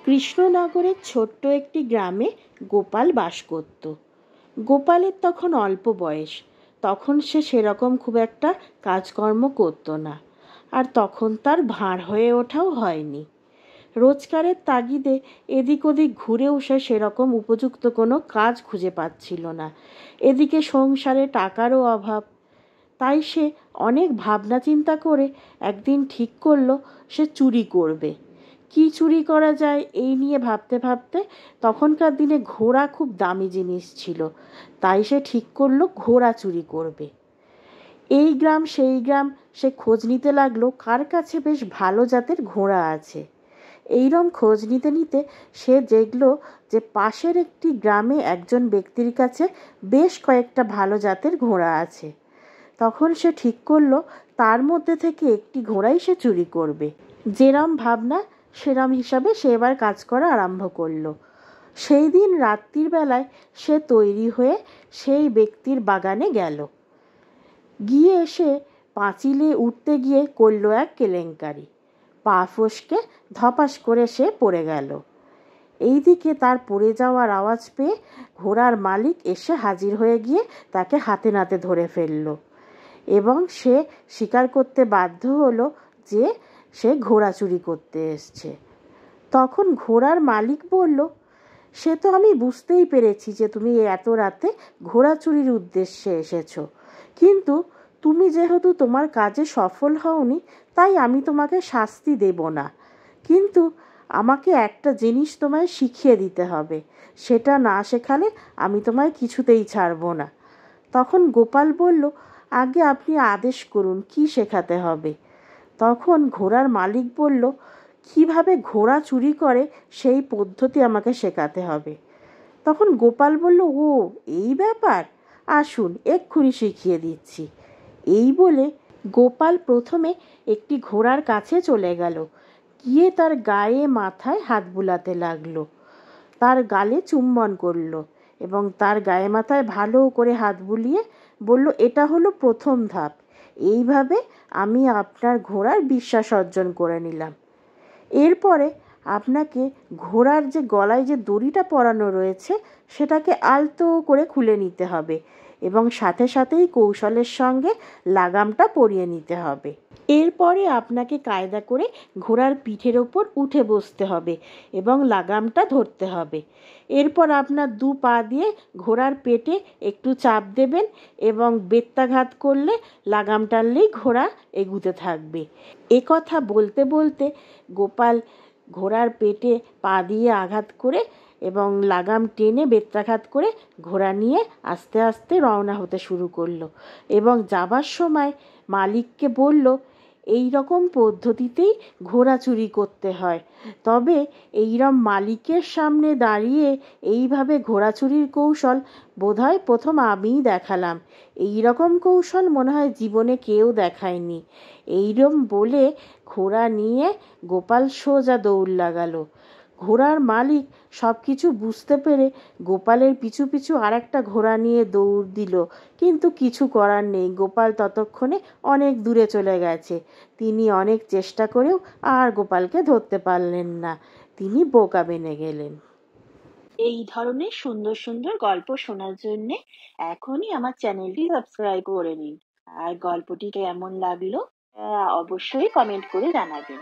কৃষ্ণনগরের ছোট্ট একটি গ্রামে গোপাল বাস করত। গোপালের তখন অল্প বয়স, তখন সে সেরকম খুব একটা কাজকর্ম করত না, আর তখন তার ভাঁড় হয়ে ওঠাও হয়নি। রোজগারের তাগিদে এদিক ওদিক ঘুরেও সে সেরকম উপযুক্ত কোনো কাজ খুঁজে পাচ্ছিল না। এদিকে সংসারে টাকারও অভাব। তাই সে অনেক ভাবনা চিন্তা করে একদিন ঠিক করলো সে চুরি করবে। কি চুরি করা যায় এই নিয়ে ভাবতে ভাবতে তখনকার দিনে ঘোড়া খুব দামি জিনিস ছিল, তাই সে ঠিক করলো ঘোড়া চুরি করবে। এই গ্রাম সেই গ্রাম সে খোঁজ নিতে লাগলো কার কাছে বেশ ভালো জাতের ঘোড়া আছে। এইরম খোঁজ নিতে নিতে সে দেখল যে পাশের একটি গ্রামে একজন ব্যক্তির কাছে বেশ কয়েকটা ভালো জাতের ঘোড়া আছে। তখন সে ঠিক করলো তার মধ্যে থেকে একটি ঘোড়াই সে চুরি করবে। যেরম ভাবনা সেরম হিসাবে সে এবার কাজ করা আরম্ভ করলো। সেই দিন রাত্রির বেলায় সে তৈরি হয়ে সেই ব্যক্তির বাগানে গেল। গিয়ে সে পাঁচিলে উঠতে গিয়ে করল এক কেলেঙ্কারি। পা ফসকে ধপাস করে সে পড়ে গেল। এইদিকে তার পড়ে যাওয়ার আওয়াজ পেয়ে ঘোড়ার মালিক এসে হাজির হয়ে গিয়ে তাকে হাতে নাতে ধরে ফেলল এবং সে স্বীকার করতে বাধ্য হলো যে সে ঘোড়া চুরি করতে এসছে। তখন ঘোড়ার মালিক বলল, সে তো আমি বুঝতেই পেরেছি যে তুমি এত রাতে ঘোড়া চুরির উদ্দেশ্যে এসেছো, কিন্তু তুমি যেহেতু তোমার কাজে সফল হওনি তাই আমি তোমাকে শাস্তি দেব না, কিন্তু আমাকে একটা জিনিস তোমায় শিখিয়ে দিতে হবে, সেটা না শেখালে আমি তোমায় কিছুতেই ছাড়ব না। তখন গোপাল বলল, আগে আপনি আদেশ করুন কি শেখাতে হবে। তখন ঘোড়ার মালিক বলল, কিভাবে ঘোড়া চুরি করে সেই পদ্ধতি আমাকে শেখাতে হবে। তখন গোপাল বলল, ও এই ব্যাপার, আসুন এক্ষুনি শিখিয়ে দিচ্ছি। এই বলে গোপাল প্রথমে একটি ঘোড়ার কাছে চলে গেল, গিয়ে তার গায়ে মাথায় হাত বুলাতে লাগলো, তার গালে চুম্বন করলো এবং তার গায়ে মাথায় ভালো করে হাত বুলিয়ে বলল, এটা হলো প্রথম ধাপ, এইভাবে আমি আপনার ঘোড়ার বিশ্বাস অর্জন করে নিলাম। এরপরে আপনাকে ঘোড়ার যে গলায় যে দড়িটা পরানো রয়েছে সেটাকে আলতো করে খুলে নিতে হবে এবং সাথে সাথেই কৌশলের সঙ্গে লাগামটা পরিয়ে নিতে হবে। এরপরে আপনাকে কায়দা করে ঘোড়ার পিঠের ওপর উঠে বসতে হবে এবং লাগামটা ধরতে হবে। এরপর আপনার দু পা দিয়ে ঘোড়ার পেটে একটু চাপ দেবেন এবং বেত্রাঘাত করলে লাগাম টানলেই ঘোড়া এগুতে থাকবে। কথা বলতে বলতে গোপাল ঘোড়ার পেটে পা দিয়ে আঘাত করে এবং লাগাম টেনে বেত্রাঘাত করে ঘোড়া নিয়ে আস্তে আস্তে রওনা হতে শুরু করলো এবং যাবার সময় মালিককে বলল, এই রকম পদ্ধতিতেই ঘোড়া চুরি করতে হয়, তবে এইরকম মালিকের সামনে দাঁড়িয়ে এইভাবে ঘোড়া চুরির কৌশল বোধহয় প্রথম আমিই দেখালাম, এই রকম কৌশল মনে হয় জীবনে কেউ দেখায়নি। এইরকম বলে ঘোড়া নিয়ে গোপাল সোজা দৌড় লাগালো। ঘোড়ার মালিক সব কিছু বুঝতে পেরে গোপালের পিছু পিছু আর একটা ঘোড়া নিয়ে দৌড় দিল, কিন্তু কিছু করার নেই, গোপাল ততক্ষণে অনেক দূরে চলে গেছে। তিনি অনেক চেষ্টা করেও আর গোপালকে ধরতে পারলেন না, তিনি বোকা বেনে গেলেন। এই ধরনের সুন্দর সুন্দর গল্প শোনার জন্য এখনই আমার চ্যানেলটি সাবস্ক্রাইব করে নিন, আর গল্পটি কেমন লাগলো অবশ্যই কমেন্ট করে জানাবেন।